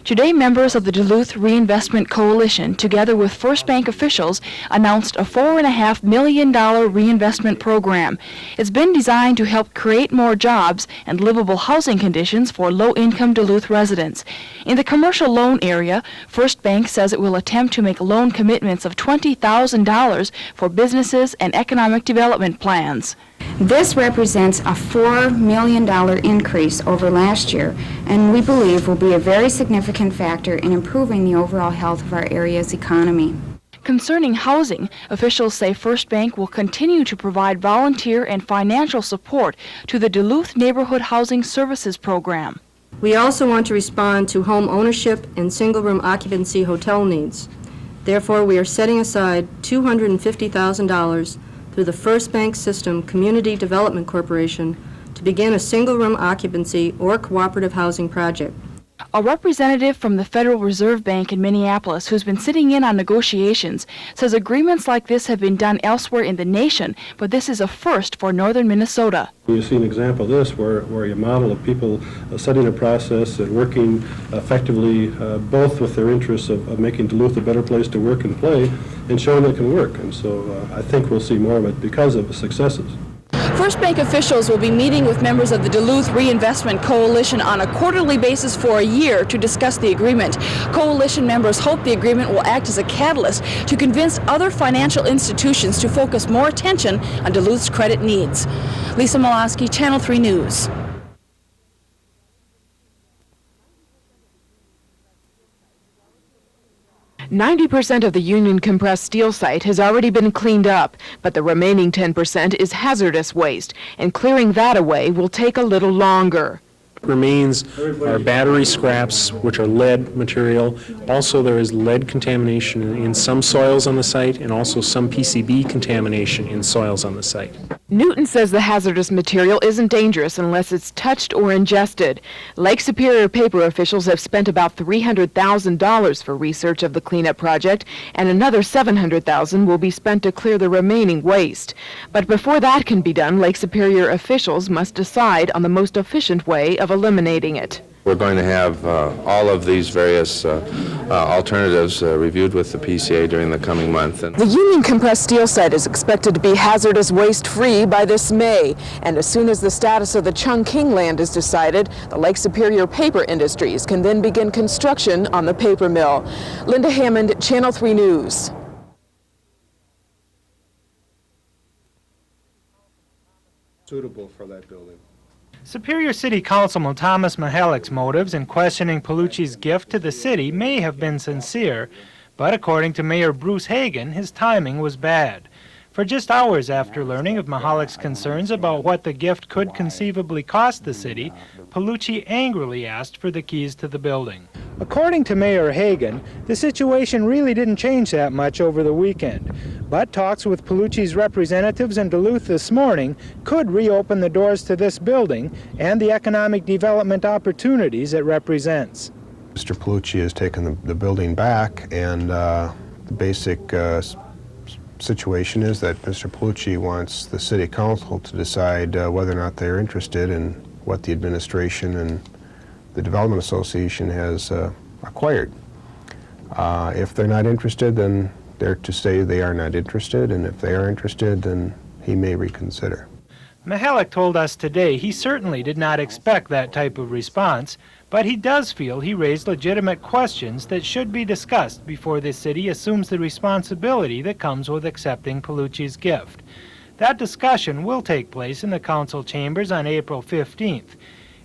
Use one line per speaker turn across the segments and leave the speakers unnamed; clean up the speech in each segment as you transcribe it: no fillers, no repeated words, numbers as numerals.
Today, members of the Duluth Reinvestment Coalition, together with First Bank officials, announced a $4.5 million reinvestment program. It's been designed to help create more jobs and livable housing conditions for low-income Duluth residents. In the commercial loan area, First Bank says it will attempt to make loan commitments of $20,000 for businesses and economic development plans.
This represents a $4 million increase over last year, and we believe will be a very significant factor in improving the overall health of our area's economy.
Concerning housing, officials say First Bank will continue to provide volunteer and financial support to the Duluth Neighborhood Housing Services Program.
We also want to respond to home ownership and single-room occupancy hotel needs. Therefore, we are setting aside $250,000 through the First Bank System Community Development Corporation to begin a single-room occupancy or cooperative housing project.
A representative from the Federal Reserve Bank in Minneapolis, who's been sitting in on negotiations, says agreements like this have been done elsewhere in the nation, but this is a first for northern Minnesota.
You see an example of this where you model of people studying a process and working effectively both with their interests of making Duluth a better place to work and play and showing it can work. And so I think we'll see more of it because of the successes.
First Bank officials will be meeting with members of the Duluth Reinvestment Coalition on a quarterly basis for a year to discuss the agreement. Coalition members hope the agreement will act as a catalyst to convince other financial institutions to focus more attention on Duluth's credit needs. Lisa Molosky, Channel 3 News.
"90% of the Union compressed steel site has already been cleaned up, but the remaining 10% is hazardous waste, and clearing that away will take a little longer."
Remains are battery scraps, which are lead material. Also, there is lead contamination in some soils on the site, and also some PCB contamination in soils on the site.
Newton says the hazardous material isn't dangerous unless it's touched or ingested. Lake Superior paper officials have spent about $300,000 for research of the cleanup project, and another $700,000 will be spent to clear the remaining waste. But before that can be done, Lake Superior officials must decide on the most efficient way of eliminating it.
We're going to have all of these various alternatives reviewed with the PCA during the coming month.
The Union compressed steel site is expected to be hazardous waste-free by this May, and as soon as the status of the Chungking land is decided, the Lake Superior paper industries can then begin construction on the paper mill. Linda Hammond, Channel 3 News.
Suitable for that building.
Superior City Councilman Thomas Mihalik's motives in questioning Palucci's gift to the city may have been sincere, but according to Mayor Bruce Hagan, his timing was bad. For just hours after learning of Mihalik's concerns about what the gift could conceivably cost the city, Palucci angrily asked for the keys to the building.
According to Mayor Hagan, the situation really didn't change that much over the weekend, but talks with Palucci's representatives in Duluth this morning could reopen the doors to this building and the economic development opportunities it represents.
Mr. Palucci has taken the building back, and the basic situation is that Mr. Palucci wants the City Council to decide whether or not they're interested in what the administration and the Development Association has acquired. If they're not interested, then they're to say they are not interested, and if they are interested, then he may reconsider.
Mihalik told us today he certainly did not expect that type of response, but he does feel he raised legitimate questions that should be discussed before the city assumes the responsibility that comes with accepting Palucci's gift. That discussion will take place in the council chambers on April 15th.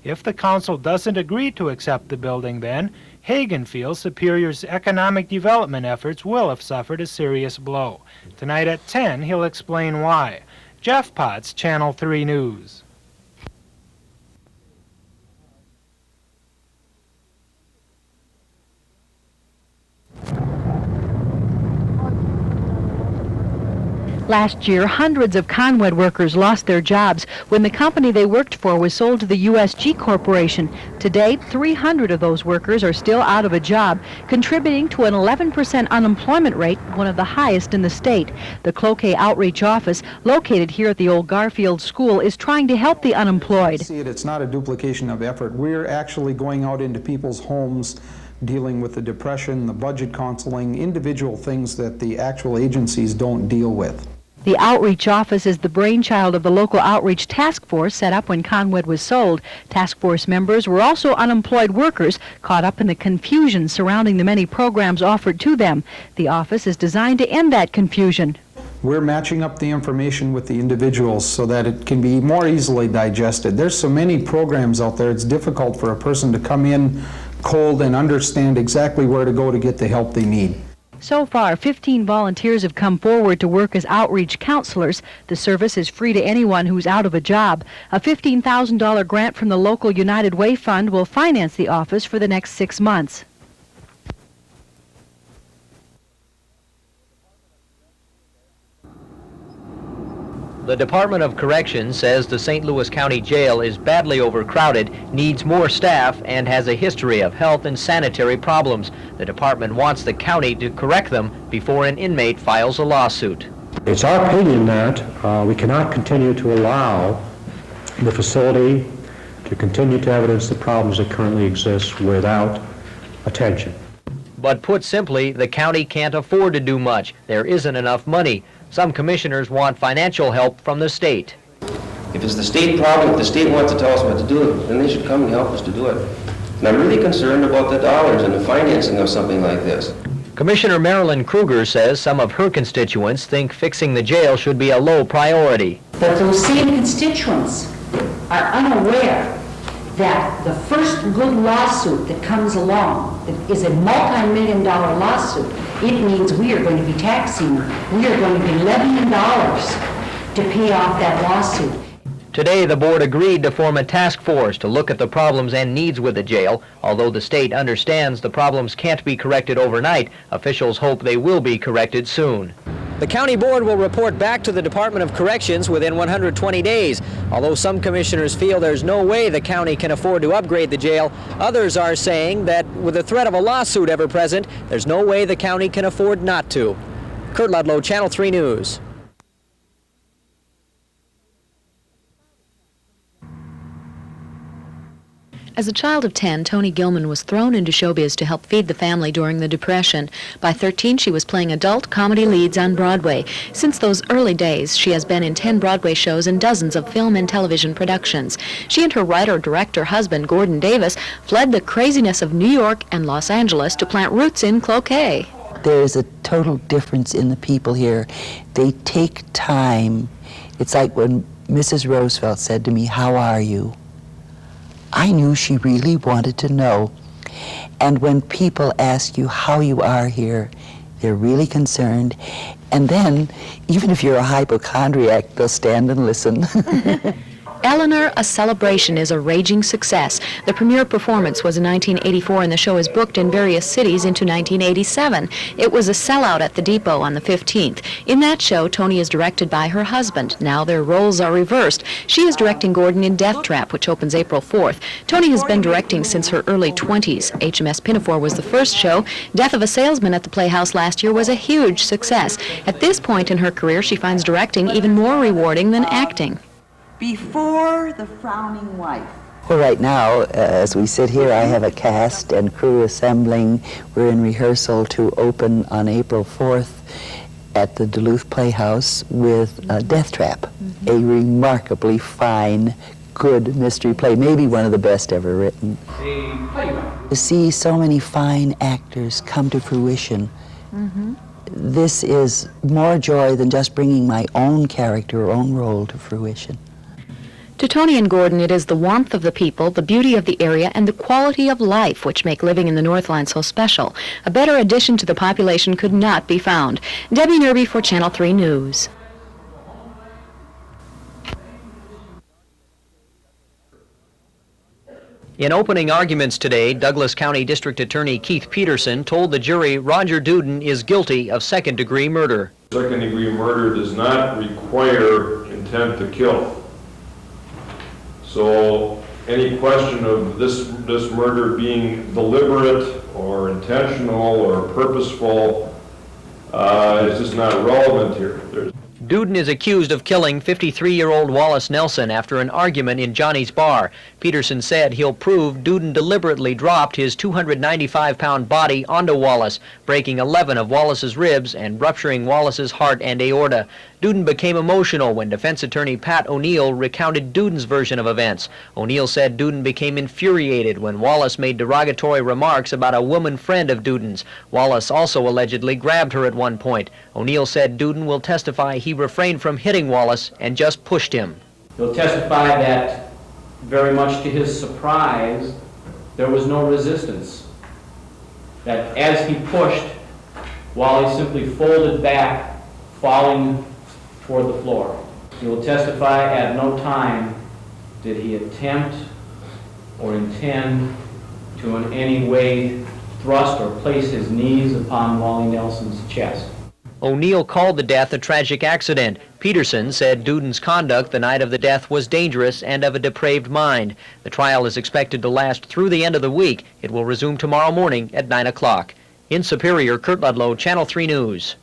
If the council doesn't agree to accept the building then, Hagan feels Superior's economic development efforts will have suffered a serious blow. Tonight at 10, he'll explain why. Jeff Potts, Channel 3 News.
Last year, hundreds of Conwed workers lost their jobs when the company they worked for was sold to the USG Corporation. To date, 300 of those workers are still out of a job, contributing to an 11% unemployment rate, one of the highest in the state. The Cloquet Outreach Office, located here at the old Garfield School, is trying to help the unemployed.
It's not a duplication of effort. We're actually going out into people's homes, dealing with the depression, the budget counseling, individual things that the actual agencies don't deal with.
The Outreach Office is the brainchild of the local outreach task force set up when Conwed was sold. Task force members were also unemployed workers caught up in the confusion surrounding the many programs offered to them. The office is designed to end that confusion.
We're matching up the information with the individuals so that it can be more easily digested. There's so many programs out there, it's difficult for a person to come in cold and understand exactly where to go to get the help they need.
So far, 15 volunteers have come forward to work as outreach counselors. The service is free to anyone who's out of a job. A $15,000 grant from the local United Way Fund will finance the office for the next 6 months.
The Department of Corrections says the St. Louis County Jail is badly overcrowded, needs more staff, and has a history of health and sanitary problems. The department wants the county to correct them before an inmate files a lawsuit.
It's our opinion that we cannot continue to allow the facility to continue to evidence the problems that currently exist without attention.
But put simply, the county can't afford to do much. There isn't enough money. Some commissioners want financial help from the state.
If it's the state problem, if the state wants to tell us what to do, then they should come and help us to do it. And I'm really concerned about the dollars and the financing of something like this.
Commissioner Marilyn Kruger says some of her constituents think fixing the jail should be a low priority.
But those same constituents are unaware that the first good lawsuit that comes along, that is a multi-million-dollar lawsuit, it means we are going to be taxing, we are going to be levying dollars to pay off that lawsuit.
Today, the board agreed to form a task force to look at the problems and needs with the jail. Although the state understands the problems can't be corrected overnight, officials hope they will be corrected soon. The county board will report back to the Department of Corrections within 120 days. Although some commissioners feel there's no way the county can afford to upgrade the jail, others are saying that with the threat of a lawsuit ever present, there's no way the county can afford not to. Kurt Ludlow, Channel 3 News.
As a child of 10, Toni Gilman was thrown into showbiz to help feed the family during the Depression. By 13, she was playing adult comedy leads on Broadway. Since those early days, she has been in 10 Broadway shows and dozens of film and television productions. She and her writer-director husband, Gordon Davis, fled the craziness of New York and Los Angeles to plant roots in Cloquet.
There's a total difference in the people here. They take time. It's like when Mrs. Roosevelt said to me, "How are you?" I knew she really wanted to know. And when people ask you how you are here, they're really concerned. And then, even if you're a hypochondriac, they'll stand and listen.
Eleanor, A Celebration is a raging success. The premiere performance was in 1984 and the show is booked in various cities into 1987. It was a sellout at the Depot on the 15th. In that show, Toni is directed by her husband. Now their roles are reversed. She is directing Gordon in Death Trap, which opens April 4th. Toni has been directing since her early 20s. HMS Pinafore was the first show. Death of a Salesman at the Playhouse last year was a huge success. At this point in her career, she finds directing even more rewarding than acting.
Before the Frowning Wife.
Well, right now, as we sit here, I have a cast and crew assembling. We're in rehearsal to open on April 4th at the Duluth Playhouse with Death Trap, a remarkably fine, good mystery play, maybe one of the best ever written. To see so many fine actors come to fruition, this is more joy than just bringing my own character or own role to fruition.
To Toni and Gordon, it is the warmth of the people, the beauty of the area, and the quality of life which make living in the Northland so special. A better addition to the population could not be found. Debbie Nerby for Channel 3 News.
In opening arguments today, Douglas County District Attorney Keith Peterson told the jury Roger Duden is guilty of second-degree murder.
Second-degree murder does not require intent to kill. So any question of this murder being deliberate or intentional or purposeful is just not relevant here.
Duden is accused of killing 53-year-old Wallace Nelson after an argument in Johnny's bar. Peterson said he'll prove Duden deliberately dropped his 295-pound body onto Wallace, breaking 11 of Wallace's ribs and rupturing Wallace's heart and aorta. Duden became emotional when defense attorney Pat O'Neill recounted Duden's version of events. O'Neill said Duden became infuriated when Wallace made derogatory remarks about a woman friend of Duden's. Wallace also allegedly grabbed her at one point. O'Neill said Duden will testify he refrained from hitting Wallace and just pushed him.
He'll testify that, very much to his surprise, there was no resistance. That as he pushed, Wally simply folded back, falling toward the floor. He will testify at no time did he attempt or intend to in any way thrust or place his knees upon Wally Nelson's chest.
O'Neill called the death a tragic accident. Peterson said Duden's conduct the night of the death was dangerous and of a depraved mind. The trial is expected to last through the end of the week. It will resume tomorrow morning at 9 o'clock. In Superior, Kurt Ludlow, Channel 3 News.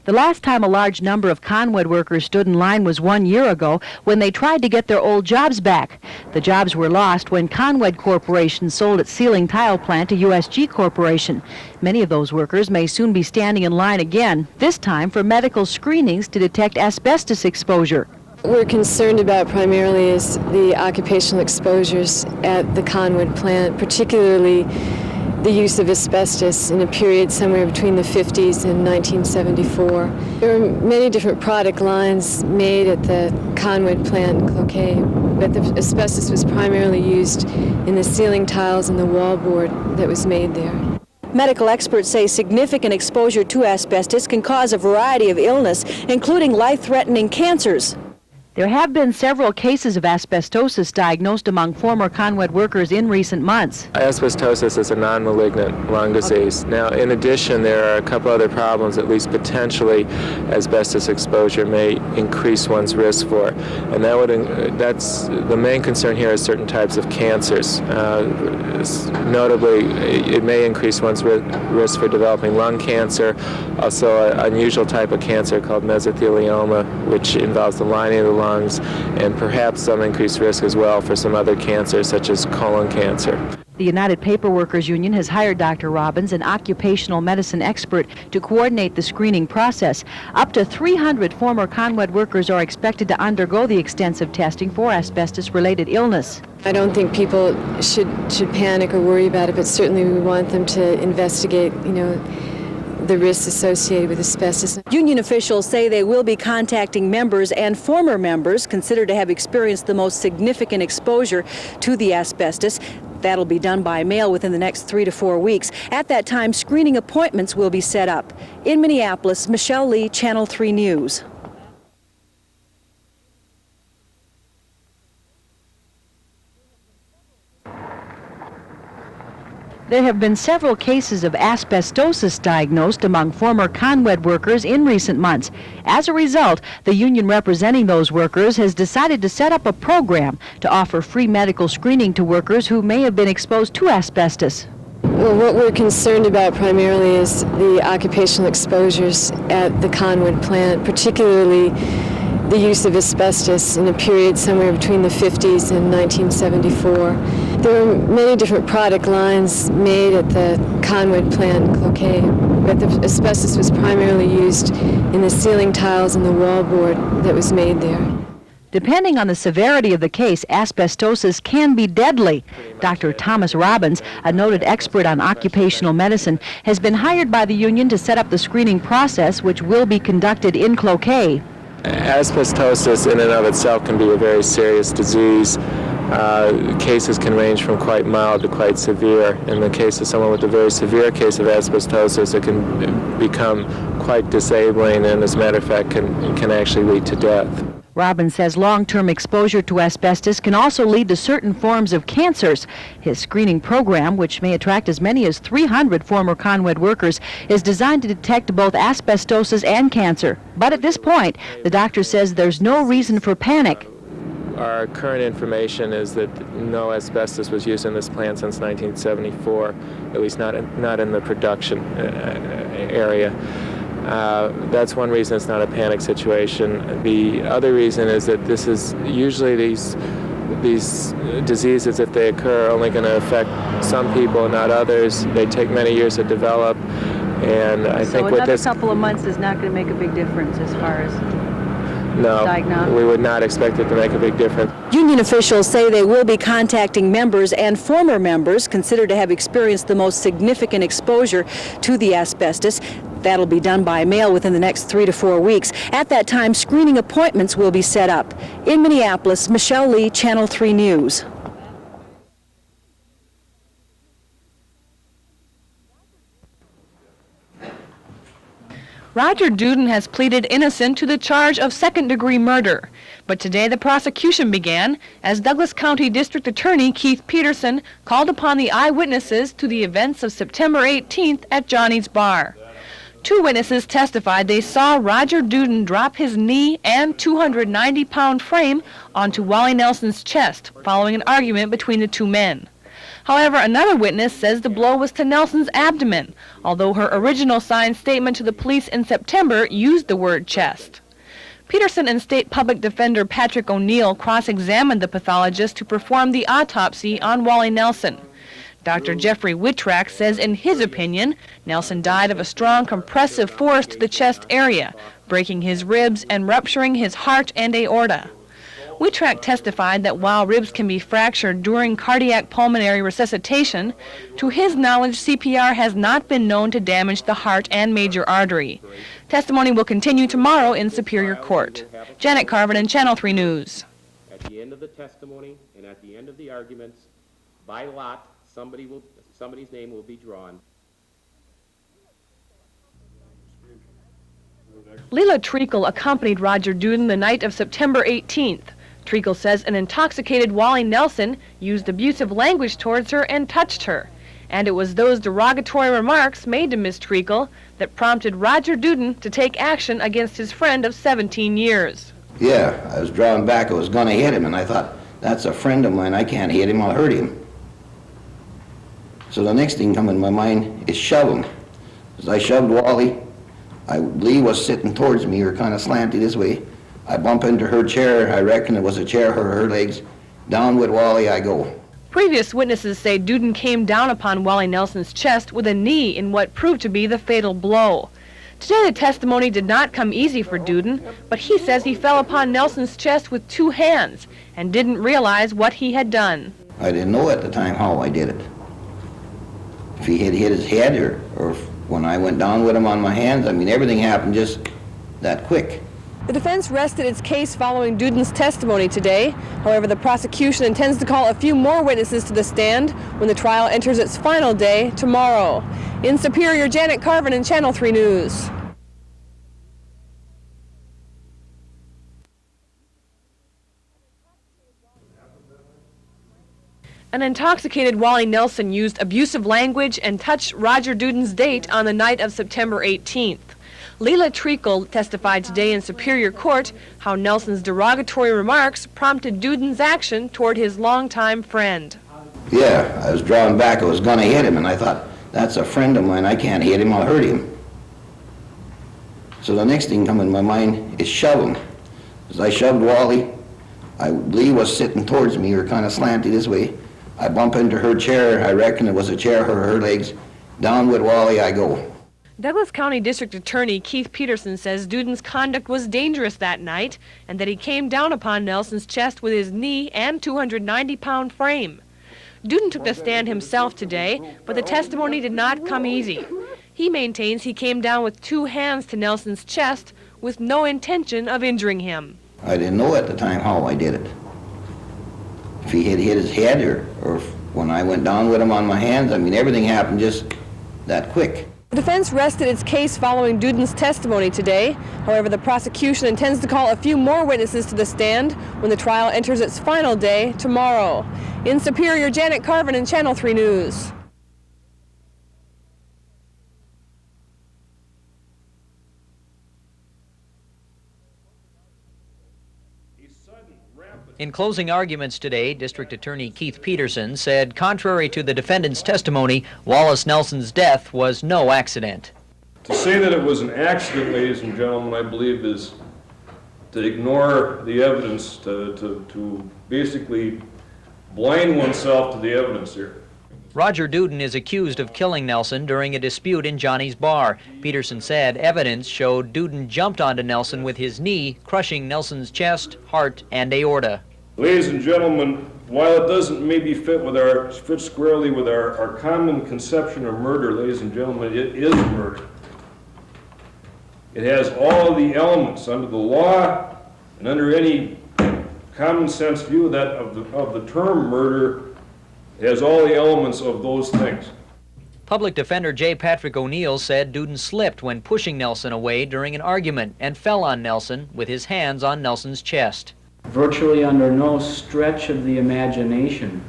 The last time a large number of Conwed workers stood in line was 1 year ago when they tried to get their old jobs back. The jobs were lost when Conwed Corporation sold its ceiling tile plant to USG Corporation. Many of those workers may soon be standing in line again, this time for medical screenings to detect asbestos exposure.
What we're concerned about primarily is the occupational exposures at the Conwed plant, particularly the use of asbestos in a period somewhere between the 50s and 1974. There were many different product lines made at the Conwed plant in Cloquet, but the asbestos was primarily used in the ceiling tiles and the wallboard that was made there.
Medical experts say significant exposure to asbestos can cause a variety of illness, including life-threatening cancers.
There have been several cases of asbestosis diagnosed among former Conwed workers in recent months.
Asbestosis is a non-malignant lung disease. Now, in addition, there are a couple other problems, at least potentially, asbestos exposure may increase one's risk for. And that's the main concern here is certain types of cancers. Notably, it may increase one's risk for developing lung cancer, also an unusual type of cancer called mesothelioma, which involves the lining of the lungs, and perhaps some increased risk as well for some other cancers, such as colon cancer.
The United Paper Workers Union has hired Dr. Robbins, an occupational medicine expert, to coordinate the screening process. Up to 300 former Conwed workers are expected to undergo the extensive testing for asbestos-related illness.
I don't think people should panic or worry about it, but certainly we want them to investigate, the risks associated with asbestos.
Union officials say they will be contacting members and former members considered to have experienced the most significant exposure to the asbestos. That'll be done by mail within the next 3 to 4 weeks. At that time, screening appointments will be set up. In Minneapolis, Michelle Lee, Channel 3 News. There have been several cases of asbestosis diagnosed among former Conwed workers in recent months. As a result, the union representing those workers has decided to set up a program to offer free medical screening to workers who may have been exposed to asbestos.
Well, what we're concerned about primarily is the occupational exposures at the Conwed plant, particularly the use of asbestos in a period somewhere between the 50s and 1974. There were many different product lines made at the Conwed plant in Cloquet, but the asbestos was primarily used in the ceiling tiles and the wallboard that was made there.
Depending on the severity of the case, asbestosis can be deadly. Dr. Thomas Robbins, a noted expert on occupational medicine, has been hired by the union to set up the screening process, which will be conducted in Cloquet.
Asbestosis in and of itself can be a very serious disease. Cases can range from quite mild to quite severe. In the case of someone with a very severe case of asbestosis, it can become quite disabling and, as a matter of fact, can actually lead to death.
Robbins says long-term exposure to asbestos can also lead to certain forms of cancers. His screening program, which may attract as many as 300 former Conwed workers, is designed to detect both asbestosis and cancer. But at this point, the doctor says there's no reason for panic.
Our current information is that no asbestos was used in this plant since 1974, at least not in the production area. That's one reason it's not a panic situation. The other reason is that this is usually these diseases, if they occur, are only going to affect some people, not others. They take many years to develop, and I think with this...
So another couple of months is not going to make a big difference as far as...
No, we would not expect it to make a big difference.
Union officials say they will be contacting members and former members considered to have experienced the most significant exposure to the asbestos. That'll be done by mail within the next 3 to 4 weeks. At that time, screening appointments will be set up. In Minneapolis, Michelle Lee, Channel 3 News.
Roger Duden has pleaded innocent to the charge of second-degree murder. But today the prosecution began as Douglas County District Attorney Keith Peterson called upon the eyewitnesses to the events of September 18th at Johnny's Bar. 2 witnesses testified they saw Roger Duden drop his knee and 290-pound frame onto Wally Nelson's chest following an argument between the 2 men.
However, another witness says the blow was to Nelson's abdomen, although her original signed statement to the police in September used the word chest. Peterson and State Public Defender Patrick O'Neill cross-examined the pathologist to perform the autopsy on Wally Nelson. Dr. Jeffrey Wittrak says in his opinion, Nelson died of a strong compressive force to the chest area, breaking his ribs and rupturing his heart and aorta. Wittrak testified that while ribs can be fractured during cardiac pulmonary resuscitation, to his knowledge CPR has not been known to damage the heart and major artery. Testimony will continue tomorrow in Superior Court. Janet Carvin, Channel 3 News.
At the end of the testimony and at the end of the arguments, by lot, somebody's name will be drawn.
Leila Treacle accompanied Roger Duden the night of September 18th. Treacle says an intoxicated Wally Nelson used abusive language towards her and touched her. And it was those derogatory remarks made to Miss Treacle that prompted Roger Duden to take action against his friend of 17 years.
Yeah, I was drawing back. I was going to hit him, and I thought, that's a friend of mine. I can't hit him. I'll hurt him. So the next thing come in my mind is shove him. As I shoved Wally, Lee was sitting towards me, or kind of slanted this way. I bump into her chair. I reckon it was a chair, her legs. Down with Wally I go.
Previous witnesses say Duden came down upon Wally Nelson's chest with a knee in what proved to be the fatal blow. Today the testimony did not come easy for Duden, but he says he fell upon Nelson's chest with two hands and didn't realize what he had done.
I didn't know at the time how I did it. If he had hit his head or when I went down with him on my hands, I mean, everything happened just that quick.
The defense rested its case following Duden's testimony today. However, the prosecution intends to call a few more witnesses to the stand when the trial enters its final day tomorrow. In Superior, Janet Carvin, Channel 3 News.
An intoxicated Wally Nelson used abusive language and touched Roger Duden's date on the night of September 18th. Leila Treacle testified today in Superior Court how Nelson's derogatory remarks prompted Duden's action toward his longtime friend.
Yeah, I was drawing back. I was going to hit him, and I thought, that's a friend of mine. I can't hit him. I'll hurt him. So the next thing come in my mind is shove him. As I shoved Wally, Lee was sitting towards me, or kind of slanted this way. I bump into her chair. I reckon it was a chair, her legs. Down with Wally I go.
Douglas County District Attorney Keith Peterson says Duden's conduct was dangerous that night and that he came down upon Nelson's chest with his knee and 290-pound frame. Duden took the stand himself today, but the testimony did not come easy. He maintains he came down with two hands to Nelson's chest with no intention of injuring him.
I didn't know at the time how I did it. If he had hit his head or when I went down with him on my hands, I mean, everything happened just that quick.
The defense rested its case following Duden's testimony today. However, the prosecution intends to call a few more witnesses to the stand when the trial enters its final day tomorrow. In Superior, Janet Carvin, Channel 3 News.
In closing arguments today, District Attorney Keith Peterson said, contrary to the defendant's testimony, Wallace Nelson's death was no accident.
To say that it was an accident, ladies and gentlemen, I believe is to ignore the evidence, to basically blind oneself to the evidence here.
Roger Duden is accused of killing Nelson during a dispute in Johnny's bar. Peterson said evidence showed Duden jumped onto Nelson with his knee, crushing Nelson's chest, heart, and aorta.
Ladies and gentlemen, while it doesn't maybe fit squarely with our common conception of murder, ladies and gentlemen, it is murder. It has all of the elements under the law and under any common sense view of the term murder. It has all the elements of those things.
Public Defender J. Patrick O'Neill said Duden slipped when pushing Nelson away during an argument and fell on Nelson with his hands on Nelson's chest.
Virtually under no stretch of the imagination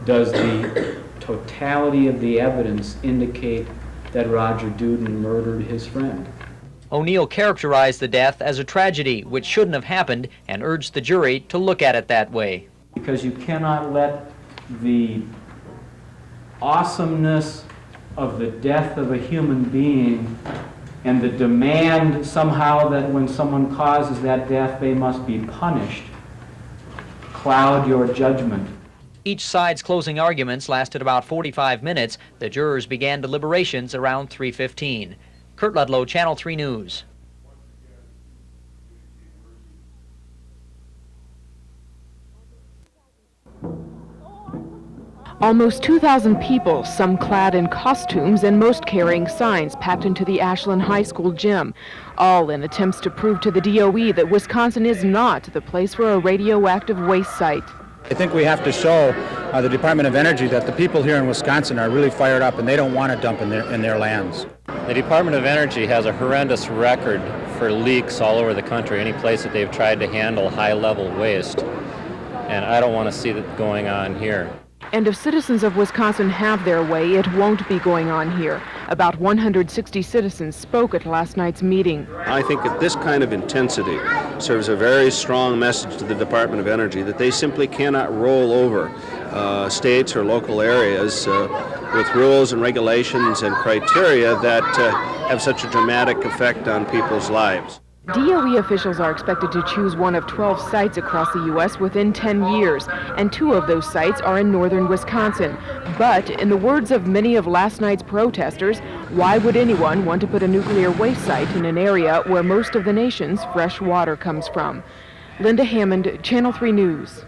does the totality of the evidence indicate that Roger Duden murdered his friend.
O'Neill characterized the death as a tragedy which shouldn't have happened and urged the jury to look at it that way.
Because you cannot let the awesomeness of the death of a human being and the demand somehow that when someone causes that death, they must be punished, cloud your judgment.
Each side's closing arguments lasted about 45 minutes. The jurors began deliberations around 3:15. Kurt Ludlow, Channel 3 News.
Almost 2,000 people, some clad in costumes and most carrying signs, packed into the Ashland High School gym, all in attempts to prove to the DOE that Wisconsin is not the place for a radioactive waste site.
I think we have to show the Department of Energy that the people here in Wisconsin are really fired up and they don't want to dump in their lands.
The Department of Energy has a horrendous record for leaks all over the country, any place that they've tried to handle high-level waste, and I don't want to see that going on here.
And if citizens of Wisconsin have their way, it won't be going on here. About 160 citizens spoke at last night's meeting.
I think that this kind of intensity serves a very strong message to the Department of Energy that they simply cannot roll over states or local areas with rules and regulations and criteria that have such a dramatic effect on people's lives.
DOE officials are expected to choose one of 12 sites across the U.S. within 10 years, and 2 of those sites are in northern Wisconsin. But, in the words of many of last night's protesters, why would anyone want to put a nuclear waste site in an area where most of the nation's fresh water comes from? Linda Hammond, Channel 3 News.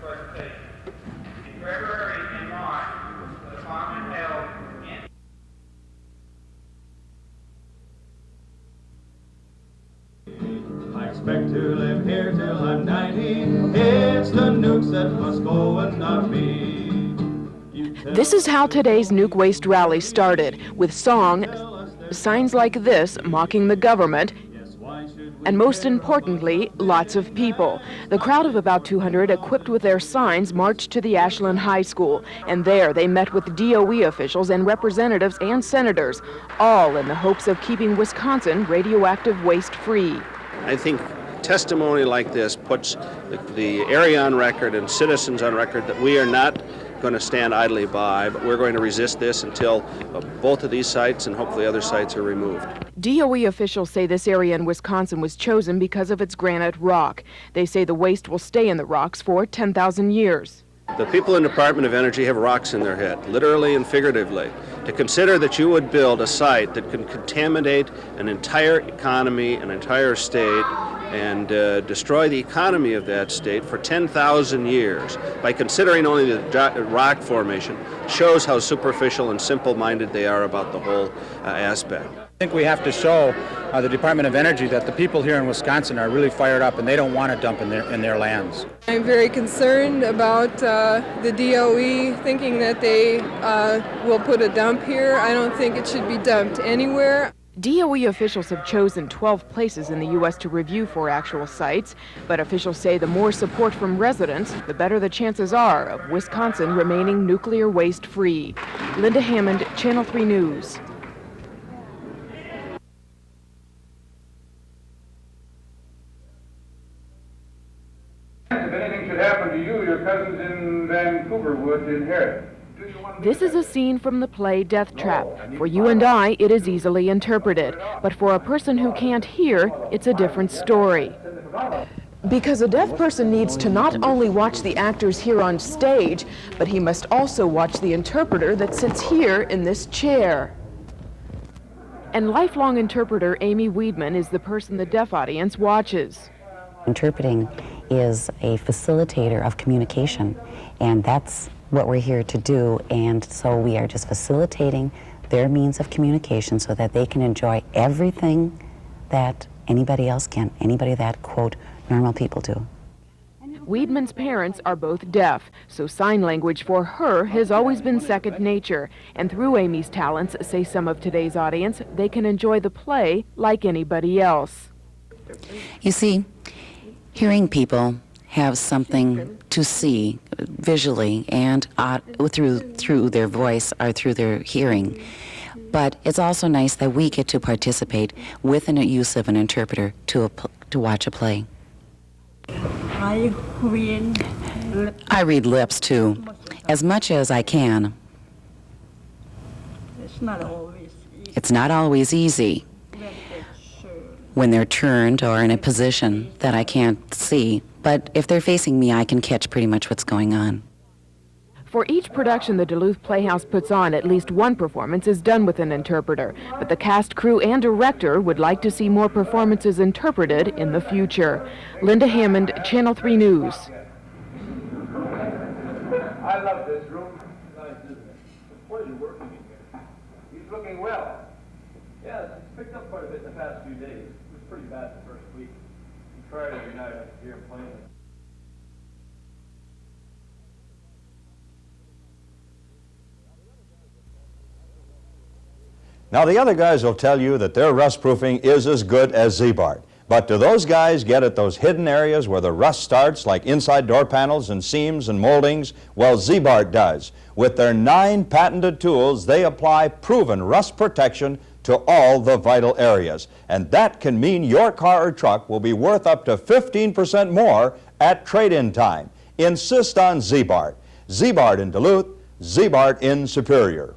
I expect to live here till I'm 90. It's the nukes that must go and not me.
This is how today's nuke waste rally started, with signs like this mocking the government, and most importantly, lots of people. The crowd of about 200 equipped with their signs marched to the Ashland High School, and there they met with DOE officials and representatives and senators, all in the hopes of keeping Wisconsin radioactive waste free.
I think testimony like this puts the area on record and citizens on record that we are not going to stand idly by, but we're going to resist this until both of these sites and hopefully other sites are removed.
DOE officials say this area in Wisconsin was chosen because of its granite rock. They say the waste will stay in the rocks for 10,000 years.
The people in the Department of Energy have rocks in their head, literally and figuratively. To consider that you would build a site that can contaminate an entire economy, an entire state, and destroy the economy of that state for 10,000 years by considering only the rock formation shows how superficial and simple-minded they are about the whole aspect.
I think we have to show the Department of Energy that the people here in Wisconsin are really fired up and they don't want to dump in their lands.
I'm very concerned about the DOE thinking that they will put a dump here. I don't think it should be dumped anywhere.
DOE officials have chosen 12 places in the U.S. to review for actual sites, but officials say the more support from residents, the better the chances are of Wisconsin remaining nuclear waste free. Linda Hammond, Channel 3 News.
If anything should happen to you, your cousins in Vancouver would inherit.
This is a scene from the play Death Trap. For you and I, it is easily interpreted. But for a person who can't hear, it's a different story. Because a deaf person needs to not only watch the actors here on stage, but he must also watch the interpreter that sits here in this chair. And lifelong interpreter Amy Weedman is the person the deaf audience watches.
Interpreting is a facilitator of communication, and that's what we're here to do, and so we are just facilitating their means of communication so that they can enjoy everything that anybody else can, anybody that, quote, normal people do.
Weedman's parents are both deaf, so sign language for her has always been second nature, and through Amy's talents, say some of today's audience, they can enjoy the play like anybody else.
You see, hearing people have something to see visually and through their voice or through their hearing. But it's also nice that we get to participate with the use of an interpreter to watch a play.
I read
lips too, as much as I can.
It's not always easy.
It's not always easy when they're turned or in a position that I can't see, but if they're facing me, I can catch pretty much what's going on.
For each production the Duluth Playhouse puts on, at least one performance is done with an interpreter. But the cast, crew, and director would like to see more performances interpreted in the future. Linda Hammond, Channel 3 News.
I love this room. Nice, isn't it? It's a pleasure working in here. He's looking well.
Yeah, it's picked up quite a bit in the past few days. It was pretty bad the first week. We tried every night I could hear him playing it.
Now, the other guys will tell you that their rust proofing is as good as Z-Bart. But do those guys get at those hidden areas where the rust starts, like inside door panels and seams and moldings? Well, Z-Bart does. With their 9 patented tools, they apply proven rust protection to all the vital areas. And that can mean your car or truck will be worth up to 15% more at trade-in time. Insist on Z-Bart. Z-Bart in Duluth, Z-Bart in Superior.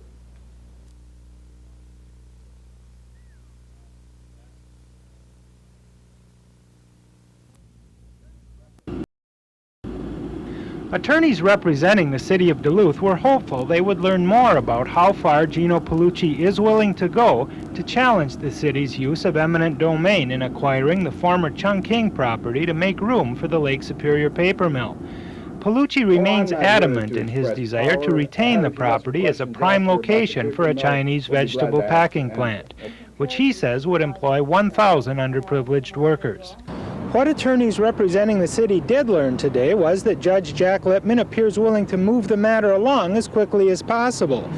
Attorneys representing the city of Duluth were hopeful they would learn more about how far Gino Paolucci is willing to go to challenge the city's use of eminent domain in acquiring the former Chungking property to make room for the Lake Superior paper mill. Paolucci remains adamant in his desire to retain the property as a prime location for a Chinese vegetable packing plant, which he says would employ 1,000 underprivileged workers. What attorneys representing the city did learn today was that Judge Jack Lippman appears willing to move the matter along as quickly as possible.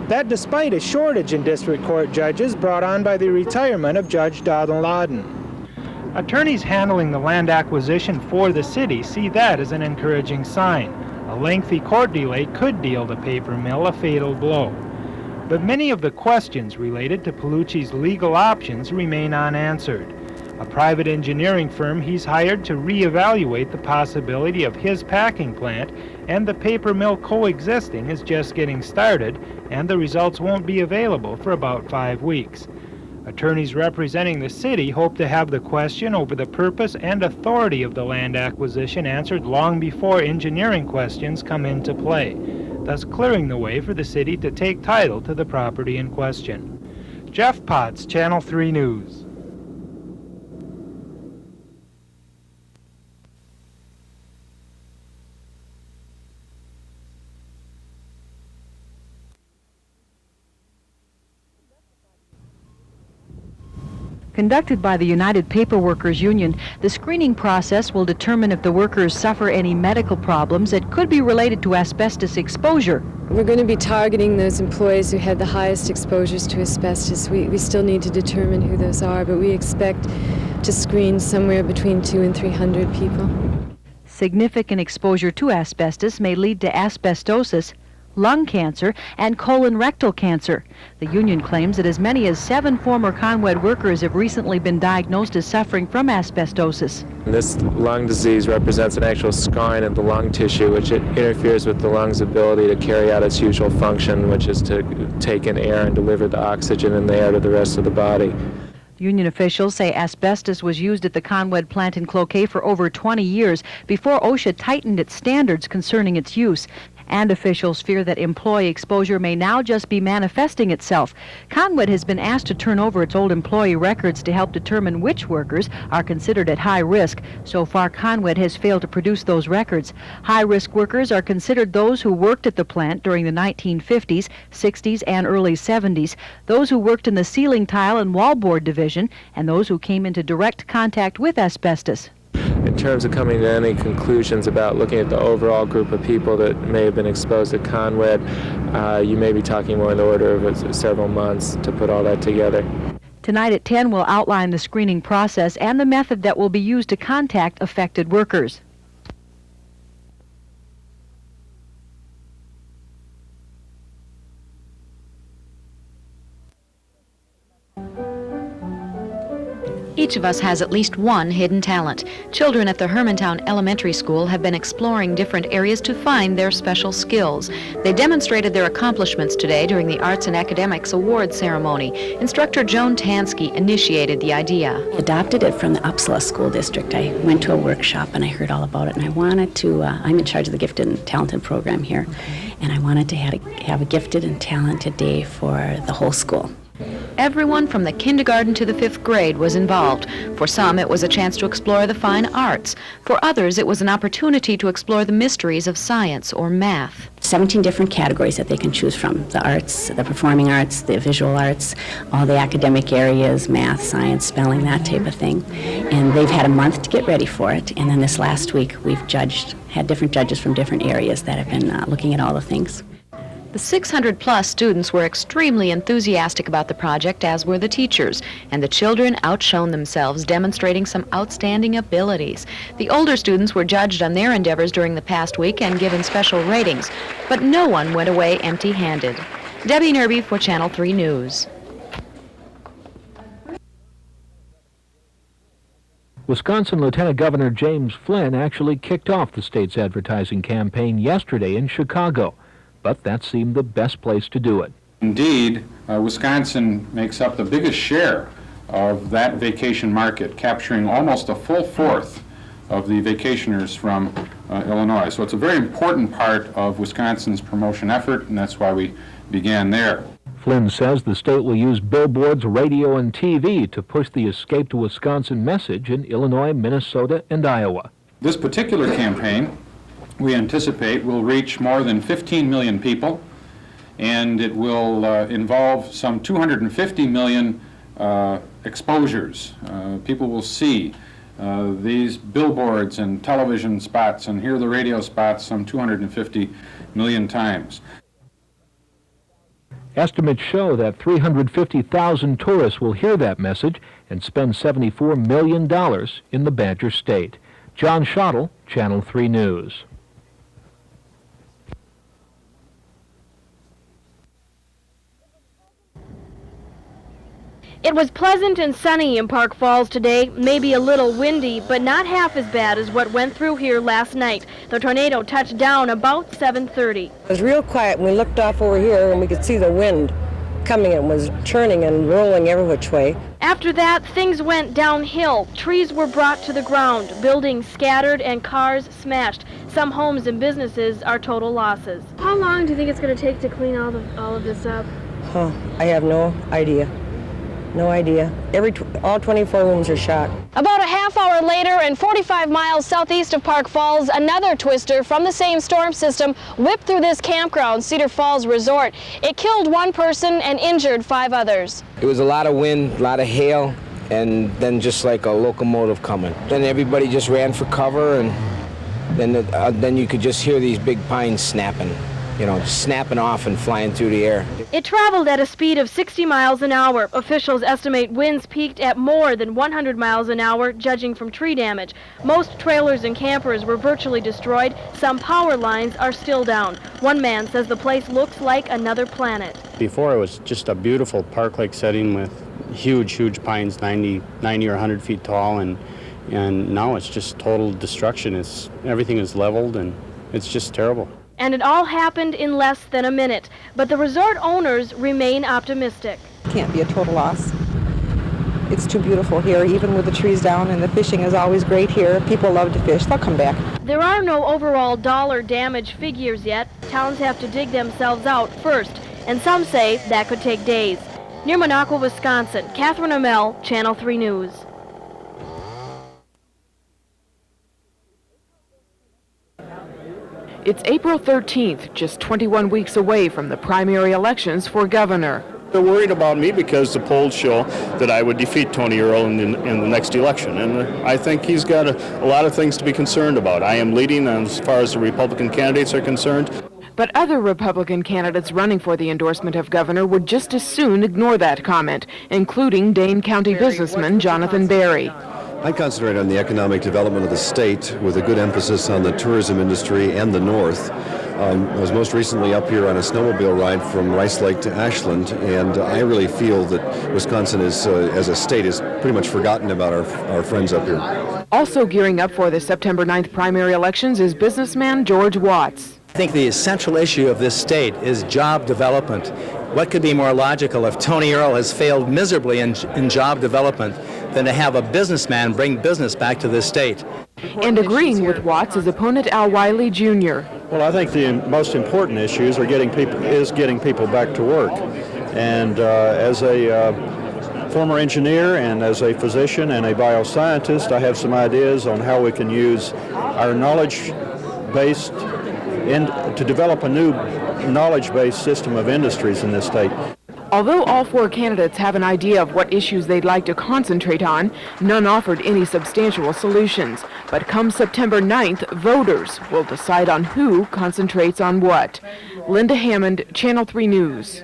That despite a shortage in district court judges brought on by the retirement of Judge Donald Auden. Attorneys handling the land acquisition for the city see that as an encouraging sign. A lengthy court delay could deal the paper mill a fatal blow. But many of the questions related to Paolucci's legal options remain unanswered. A private engineering firm he's hired to reevaluate the possibility of his packing plant and the paper mill coexisting is just getting started, and the results won't be available for about 5 weeks. Attorneys representing the city hope to have the question over the purpose and authority of the land acquisition answered long before engineering questions come into play, thus clearing the way for the city to take title to the property in question. Jeff Potts, Channel 3 News.
Conducted by the United Paper Workers Union, the screening process will determine if the workers suffer any medical problems that could be related to asbestos exposure.
We're going to be targeting those employees who had the highest exposures to asbestos. We still need to determine who those are, but we expect to screen somewhere between 200 and 300 people.
Significant exposure to asbestos may lead to asbestosis, lung cancer, and colon rectal cancer. The union claims that as many as 7 former Conwed workers have recently been diagnosed as suffering from asbestosis.
This lung disease represents an actual scarring of the lung tissue, which it interferes with the lung's ability to carry out its usual function, which is to take in air and deliver the oxygen and the air to the rest of the body.
Union officials say asbestos was used at the Conwed plant in Cloquet for over 20 years before OSHA tightened its standards concerning its use. And officials fear that employee exposure may now just be manifesting itself. Conwed has been asked to turn over its old employee records to help determine which workers are considered at high risk. So far, Conwed has failed to produce those records. High-risk workers are considered those who worked at the plant during the 1950s, 60s, and early 70s, those who worked in the ceiling tile and wallboard division, and those who came into direct contact with asbestos.
In terms of coming to any conclusions about looking at the overall group of people that may have been exposed to Conwed, you may be talking more in the order of several months to put all that together.
Tonight at 10, we'll outline the screening process and the method that will be used to contact affected workers. Each of us has at least one hidden talent. Children at the Hermantown Elementary School have been exploring different areas to find their special skills. They demonstrated their accomplishments today during the Arts and Academics Awards ceremony. Instructor Joan Tansky initiated the idea.
I adopted it from the Uppsala School District. I went to a workshop and I heard all about it, and I wanted to, I'm in charge of the Gifted and Talented program here, and I wanted to have a Gifted and Talented Day for the whole school.
Everyone from the kindergarten to the 5th grade was involved. For some, it was a chance to explore the fine arts. For others, it was an opportunity to explore the mysteries of science or math.
17 different categories that they can choose from: the arts, the performing arts, the visual arts, all the academic areas, math, science, spelling, that type of thing. And they've had a month to get ready for it. And then this last week, we've had different judges from different areas that have been looking at all the things.
The 600-plus students were extremely enthusiastic about the project, as were the teachers, and the children outshone themselves, demonstrating some outstanding abilities. The older students were judged on their endeavors during the past week and given special ratings, but no one went away empty-handed. Debbie Nerby for Channel 3 News.
Wisconsin Lieutenant Governor James Flynn actually kicked off the state's advertising campaign yesterday in Chicago, but that seemed the best place to do it.
Indeed, Wisconsin makes up the biggest share of that vacation market, capturing almost a full fourth of the vacationers from Illinois. So it's a very important part of Wisconsin's promotion effort, and that's why we began there.
Flynn says the state will use billboards, radio, and TV to push the Escape to Wisconsin message in Illinois, Minnesota, and Iowa.
This particular campaign, we anticipate, will reach more than 15 million people, and it will involve some 250 million exposures. People will see these billboards and television spots and hear the radio spots some 250 million times.
Estimates show that 350,000 tourists will hear that message and spend $74 million in the Badger State. John Schottel, Channel 3 News.
It was pleasant and sunny in Park Falls today, maybe a little windy, but not half as bad as what went through here last night. The tornado touched down about 7:30.
It was real quiet when we looked off over here and we could see the wind coming. It was churning and rolling every which way.
After that, things went downhill. Trees were brought to the ground, buildings scattered, and cars smashed. Some homes and businesses are total losses.
How long do you think it's going to take to clean all of this up?
I have no idea. No idea. All 24 rooms are shot.
About a half hour later, and 45 miles southeast of Park Falls, another twister from the same storm system whipped through this campground, Cedar Falls Resort. It killed one person and injured 5 others.
It was a lot of wind, a lot of hail, and then just like a locomotive coming. Then everybody just ran for cover, and then you could just hear these big pines snapping. Just snapping off and flying through the air.
It traveled at a speed of 60 miles an hour. Officials estimate winds peaked at more than 100 miles an hour, judging from tree damage. Most trailers and campers were virtually destroyed. Some power lines are still down. One man says the place looks like another planet.
Before, it was just a beautiful park-like setting with huge pines, 90 or 100 feet tall, and now it's just total destruction. Everything is leveled, and it's just terrible.
And it all happened in less than a minute. But the resort owners remain optimistic.
Can't be a total loss. It's too beautiful here, even with the trees down, and the fishing is always great here. People love to fish. They'll come back.
There are no overall dollar damage figures yet. Towns have to dig themselves out first, and some say that could take days. Near Minocqua, Wisconsin, Catherine Amell, Channel 3 News.
It's April 13th, just 21 weeks away from the primary elections for governor.
They're worried about me because the polls show that I would defeat Tony Earl in the next election, and I think he's got a lot of things to be concerned about. I am leading as far as the Republican candidates are concerned.
But other Republican candidates running for the endorsement of governor would just as soon ignore that comment, including Dane County businessman Jonathan Berry.
I concentrate on the economic development of the state with a good emphasis on the tourism industry and the North.
I was most recently up here on a snowmobile ride from Rice Lake to Ashland, and I really feel that Wisconsin is, as a state, is pretty much forgotten about our friends up here.
Also gearing up for the September 9th primary elections is businessman George Watts.
I think the central issue of this state is job development. What could be more logical if Tony Earl has failed miserably in job development than to have a businessman bring business back to this state?
And agreeing with Watts is opponent Al Wiley Jr.
Well, I think the most important issues are getting people back to work. And as a former engineer and as a physician and a bioscientist, I have some ideas on how we can use our knowledge-based to develop a new knowledge-based system of industries in this state.
Although all four candidates have an idea of what issues they'd like to concentrate on, none offered any substantial solutions. But come September 9th, voters will decide on who concentrates on what. Linda Hammond, Channel 3 News.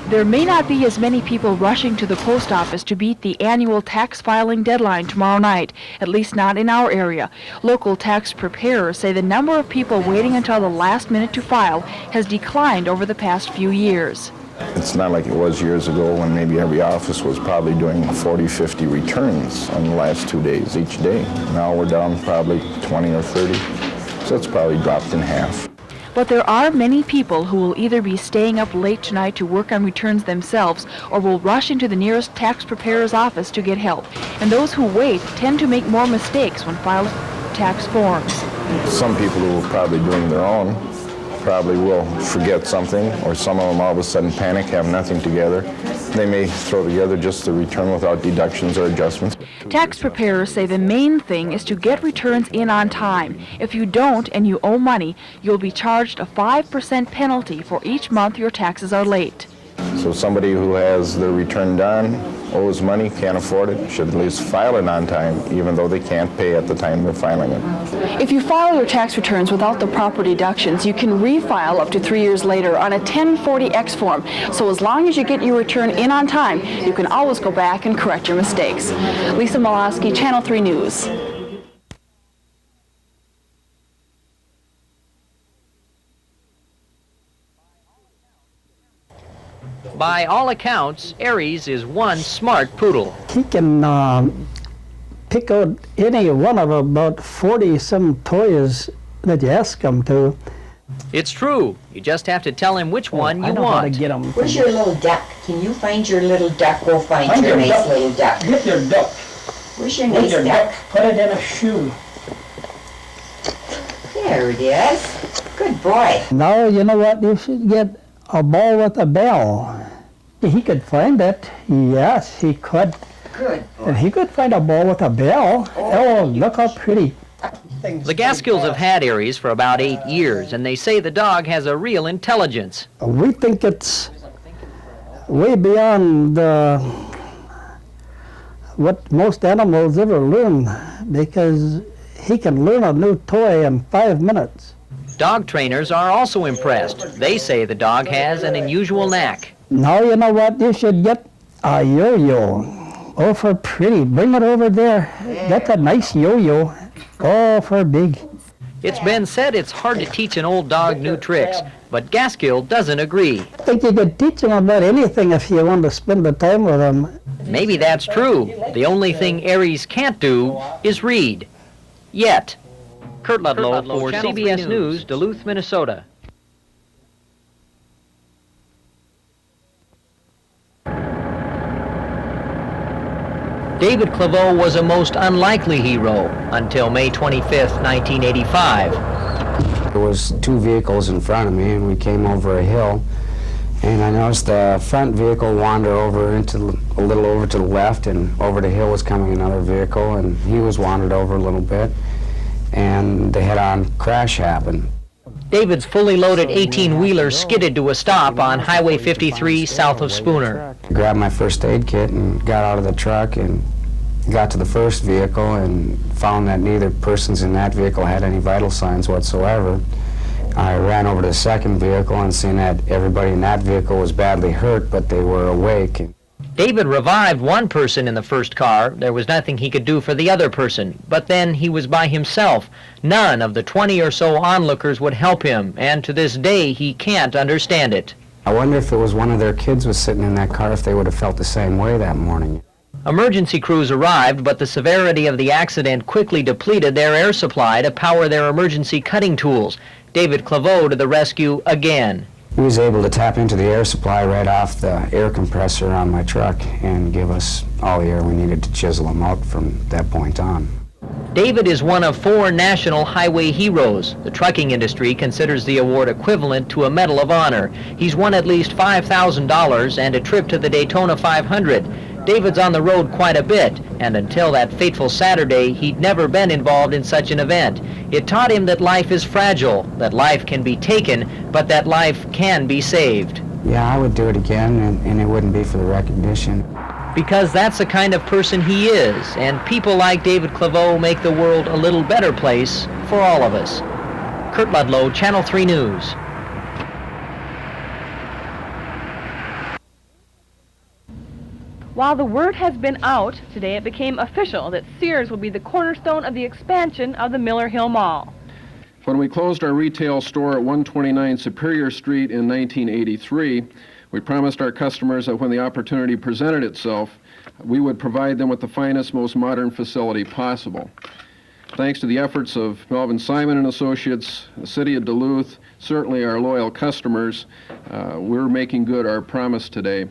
There may not be as many people rushing to the post office to beat the annual tax filing deadline tomorrow night, at least not in our area. Local tax preparers say the number of people waiting until the last minute to file has declined over the past few years.
It's not like it was years ago when maybe every office was probably doing 40, 50 returns on the last 2 days each day. Now we're down probably 20 or 30, so it's probably dropped in half.
But there are many people who will either be staying up late tonight to work on returns themselves or will rush into the nearest tax preparer's office to get help. And those who wait tend to make more mistakes when filing tax forms.
Some people who are probably doing their own probably will forget something, or some of them all of a sudden panic, have nothing together. They may throw together just the return without deductions or adjustments.
Tax preparers say the main thing is to get returns in on time. If you don't and you owe money, you'll be charged a 5% penalty for each month your taxes are late.
So somebody who has their return done, owes money, can't afford it, should at least file it on time, even though they can't pay at the time they're filing it.
If you file your tax returns without the proper deductions, you can refile up to 3 years later on a 1040X form. So as long as you get your return in on time, you can always go back and correct your mistakes. Lisa Molosky, Channel 3 News.
By all accounts, Aries is one smart poodle.
He can pick out any one of about 40-some toys that you ask him to.
It's true. You just have to tell him which one you
I know
want.
how to get him.
Where's your little duck? Can you find your little duck? Go find your nice
duck.
little duck.
Get your duck.
Where's your nice
your
duck?
Put it in a shoe.
There it is. Good boy.
Now, you know what? You should get a ball with a bell. He could find it. Yes, he could.
Good boy.
And he could find a ball with a bell. Oh, look how pretty.
The Gaskills have had Aries for about 8 years, and they say the dog has a real intelligence.
We think it's way beyond what most animals ever learn, because he can learn a new toy in 5 minutes.
Dog trainers are also impressed. They say the dog has an unusual knack.
Now you know what? You should get a yo-yo. Oh, for pretty. Bring it over there. That's a nice yo-yo. Oh, for big.
It's been said it's hard to teach an old dog new tricks, but Gaskill doesn't agree.
I think you could teach him about anything if you want to spend the time with him.
Maybe that's true. The only thing Aries can't do is read. Yet. Kurt Ludlow for CBS News, Duluth, Minnesota. David Claveau was a most unlikely hero until May 25th, 1985.
There was 2 vehicles in front of me, and we came over a hill, and I noticed the front vehicle wander over into a little over to the left, and over the hill was coming another vehicle, and he was wandered over a little bit, and the head-on crash happened.
David's fully loaded 18-wheeler skidded to a stop on Highway 53 south of Spooner.
I grabbed my first aid kit and got out of the truck and got to the first vehicle and found that neither persons in that vehicle had any vital signs whatsoever. I ran over to the second vehicle and seen that everybody in that vehicle was badly hurt, but they were awake.
David revived one person in the first car. There was nothing he could do for the other person. But then he was by himself. None of the 20 or so onlookers would help him, and to this day he can't understand it.
I wonder if it was one of their kids was sitting in that car, if they would have felt the same way that morning.
Emergency crews arrived, but the severity of the accident quickly depleted their air supply to power their emergency cutting tools. David Claveau to the rescue again.
He was able to tap into the air supply right off the air compressor on my truck and give us all the air we needed to chisel him out from that point on.
David is one of 4 national highway heroes. The trucking industry considers the award equivalent to a Medal of Honor. He's won at least $5,000 and a trip to the Daytona 500. David's on the road quite a bit, and until that fateful Saturday, he'd never been involved in such an event. It taught him that life is fragile, that life can be taken, but that life can be saved.
Yeah, I would do it again, and it wouldn't be for the recognition.
Because that's the kind of person he is, and people like David Claveau make the world a little better place for all of us. Kurt Ludlow, Channel 3 News.
While the word has been out, today it became official that Sears will be the cornerstone of the expansion of the Miller Hill Mall.
When we closed our retail store at 129 Superior Street in 1983, we promised our customers that when the opportunity presented itself, we would provide them with the finest, most modern facility possible. Thanks to the efforts of Melvin Simon and Associates, the City of Duluth, certainly our loyal customers, we're making good our promise today.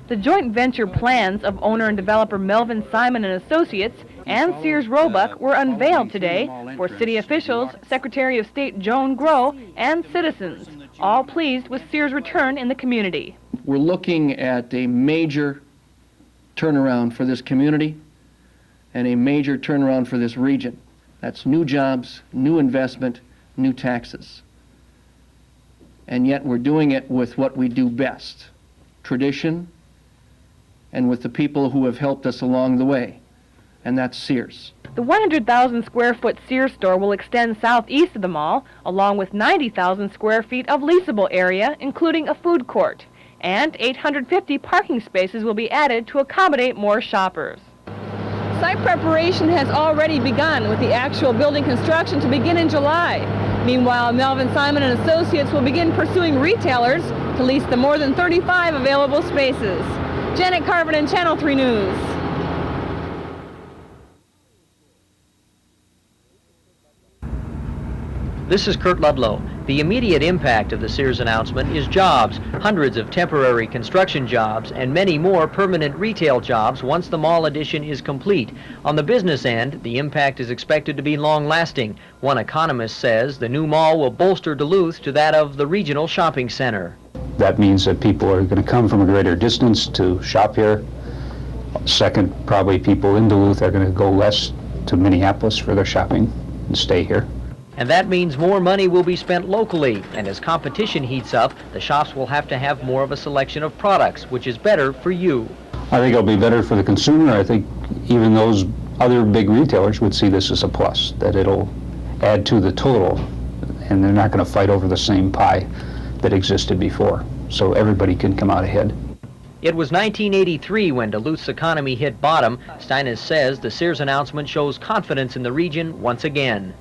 The joint venture plans of owner and developer Melvin Simon and Associates and Sears Roebuck were unveiled today for city officials, Secretary of State Joan Grow, and citizens, all pleased with Sears' return in the community.
We're looking at a major turnaround for this community and a major turnaround for this region. That's new jobs, new investment, new taxes. And yet we're doing it with what we do best, tradition, and with the people who have helped us along the way, and that's Sears.
The 100,000 square foot Sears store will extend southeast of the mall, along with 90,000 square feet of leasable area, including a food court. And 850 parking spaces will be added to accommodate more shoppers. Site preparation has already begun, with the actual building construction to begin in July. Meanwhile, Melvin Simon and Associates will begin pursuing retailers to lease the more than 35 available spaces. Janet Carvin, Channel 3 News.
This is Kurt Ludlow. The immediate impact of the Sears announcement is jobs, hundreds of temporary construction jobs, and many more permanent retail jobs once the mall addition is complete. On the business end, the impact is expected to be long-lasting. One economist says the new mall will bolster Duluth to that of the regional shopping center.
That means that people are going to come from a greater distance to shop here. Second, probably people in Duluth are going to go less to Minneapolis for their shopping and stay here.
And that means more money will be spent locally, and as competition heats up, the shops will have to have more of a selection of products, which is better for you.
I think it'll be better for the consumer. I think even those other big retailers would see this as a plus, that it'll add to the total, and they're not going to fight over the same pie that existed before, so everybody can come out ahead.
It was 1983 when Duluth's economy hit bottom. Steines says the Sears announcement shows confidence in the region once again.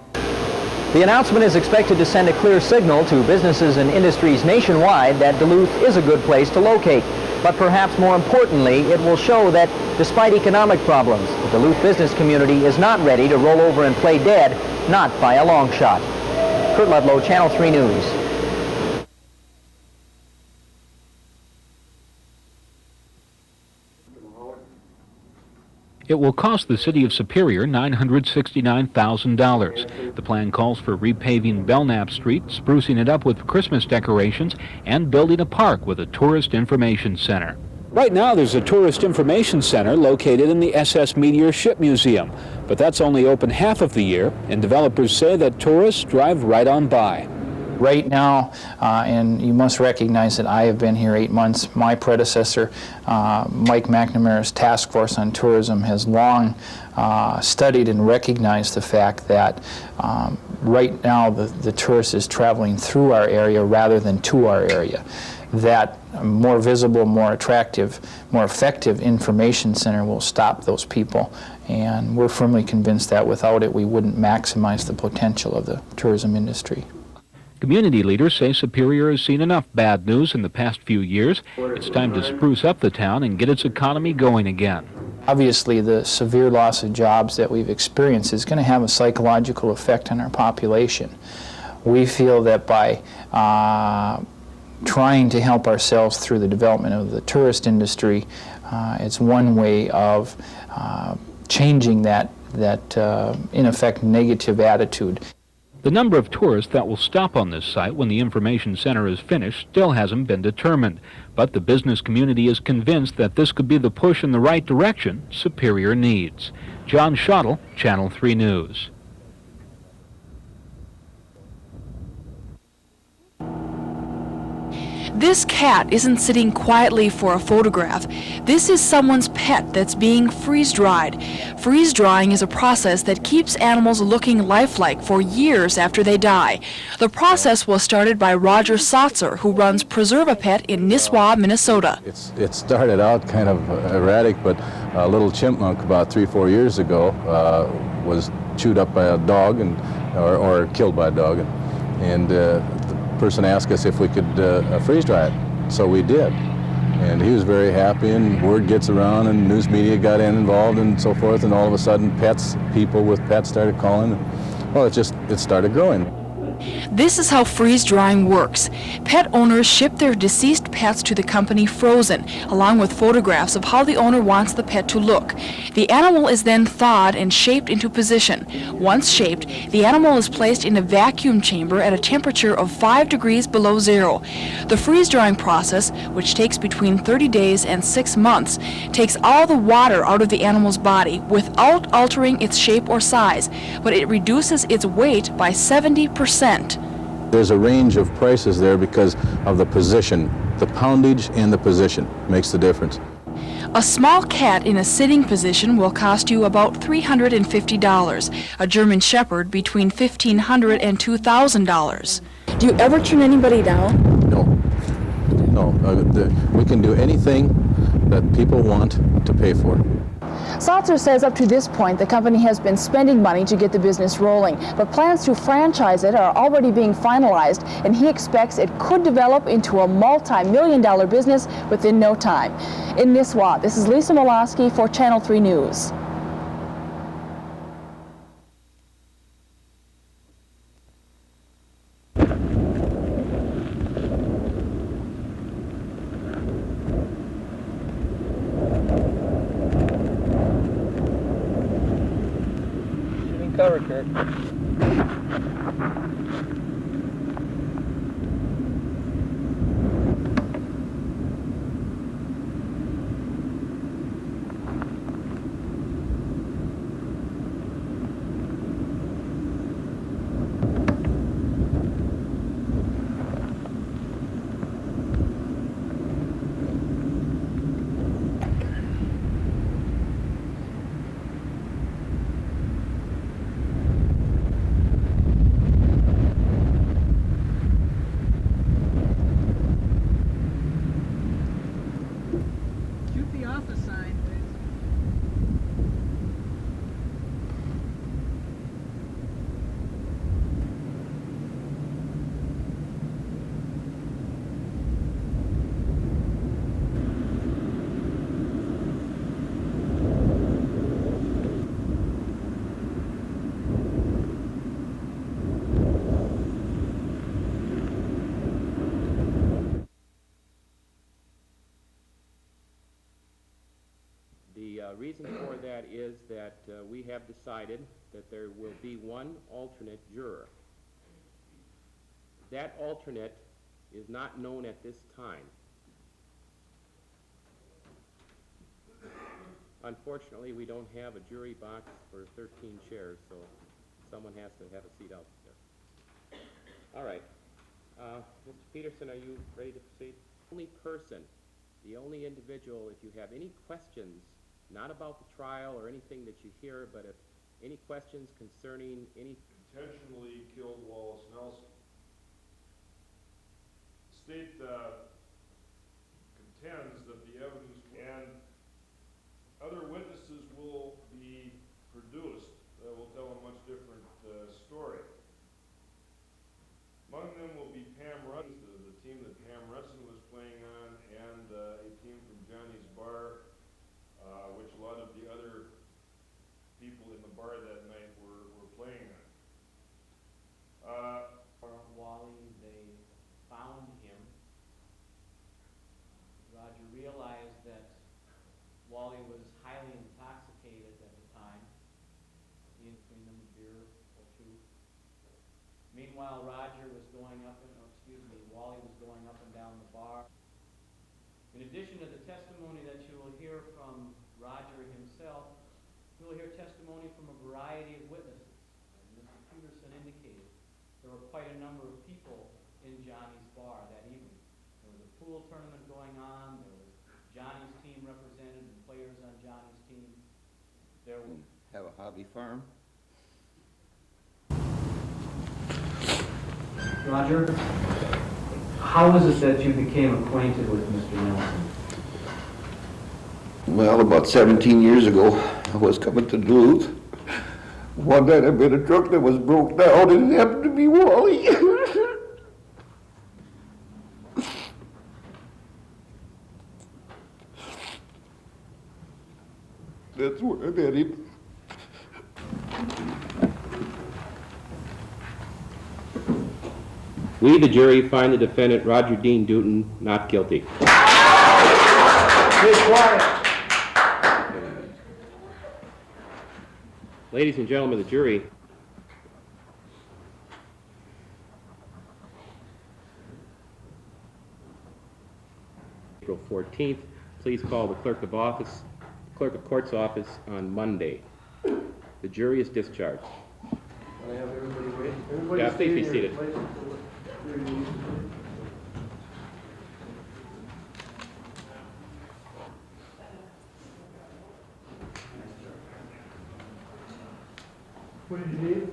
The announcement is expected to send a clear signal to businesses and industries nationwide that Duluth is a good place to locate. But perhaps more importantly, it will show that despite economic problems, the Duluth business community is not ready to roll over and play dead, not by a long shot. Kurt Ludlow, Channel 3 News.
It will cost the City of Superior $969,000. The plan calls for repaving Belknap Street, sprucing it up with Christmas decorations, and building a park with a tourist information center.
Right now there's a tourist information center located in the SS Meteor Ship Museum, but that's only open half of the year, and developers say that tourists drive right on by.
Right now, and you must recognize that I have been here 8 months. My predecessor, Mike McNamara's task force on tourism, has long studied and recognized the fact that right now the tourist is traveling through our area rather than to our area. That more visible, more attractive, more effective information center will stop those people, and we're firmly convinced that without it we wouldn't maximize the potential of the tourism industry.
Community leaders say Superior has seen enough bad news in the past few years. It's time to spruce up the town and get its economy going again.
Obviously, the severe loss of jobs that we've experienced is going to have a psychological effect on our population. We feel that by trying to help ourselves through the development of the tourist industry, it's one way of changing that in effect, negative attitude.
The number of tourists that will stop on this site when the information center is finished still hasn't been determined, but the business community is convinced that this could be the push in the right direction Superior needs. John Schottel, Channel 3 News.
This cat isn't sitting quietly for a photograph. This is someone's pet that's being freeze-dried. Freeze-drying is a process that keeps animals looking lifelike for years after they die. The process was started by Roger Satzer, who runs Preserve-A-Pet in Nisswa, Minnesota.
It started out kind of erratic, but a little chipmunk about 3-4 years ago was chewed up by a dog or killed by a dog, and the person asked us if we could freeze dry it, so we did, and he was very happy, and word gets around and news media got involved and so forth, and all of a sudden people with pets started calling. Well, it started growing.
This is how freeze-drying works. Pet owners ship their deceased pets to the company frozen, along with photographs of how the owner wants the pet to look. The animal is then thawed and shaped into position. Once shaped, the animal is placed in a vacuum chamber at a temperature of 5 degrees below zero. The freeze-drying process, which takes between 30 days and 6 months, takes all the water out of the animal's body without altering its shape or size, but it reduces its weight by 70%.
There's a range of prices there because of the position. The poundage and the position makes the difference.
A small cat in a sitting position will cost you about $350. A German Shepherd between $1,500 and $2,000. Do you ever turn anybody down?
No. We can do anything that people want to pay for.
Satzer says up to this point the company has been spending money to get the business rolling, but plans to franchise it are already being finalized, and he expects it could develop into a multi-million-dollar business within no time. In Nisswa, this is Lisa Molosky for Channel 3 News.
Cover, Kirk.
The reason for that is that we have decided that there will be one alternate juror. That alternate is not known at this time. Unfortunately, we don't have a jury box for 13 chairs, so someone has to have a seat out there. All right. Mr. Peterson, are you ready to proceed? The only individual, if you have any questions, not about the trial or anything that you hear, but if Any questions concerning any?
Intentionally killed Wallace Nelson. State contends that the evidence and other witnesses will be produced that will tell a much different story. Among them will be Pam Rutz, the team that Pam Rutson was playing on, and a team from Johnny's Bar, which a lot of the other people in the bar that night were playing on.
Wally, they found him. Roger realized that Wally was highly intoxicated at the time. He had between them a beer or two. Meanwhile, Wally was going up and down the bar. In addition to the testimony that you will hear from Roger himself, you will hear testimony from a variety of witnesses. As Mr. Peterson indicated, there were quite a number of people in Johnny's Bar that evening. There was a pool tournament going on. There was Johnny's team represented and players on Johnny's team. There were
have a hobby farm.
Roger, how was it that you became acquainted with Mr. Nelson?
Well, about 17 years ago, I was coming to Duluth. One night I met a truck that was broke down, and it happened to be Wally. That's where I met him.
We, the jury, find the defendant Roger Dean Dutton not guilty.
Be quiet.
Ladies and gentlemen of the jury, April 14th, please call the clerk of court's office on Monday. The jury is discharged.
I have everybody wait.
Yeah, please be seated.
What did you need?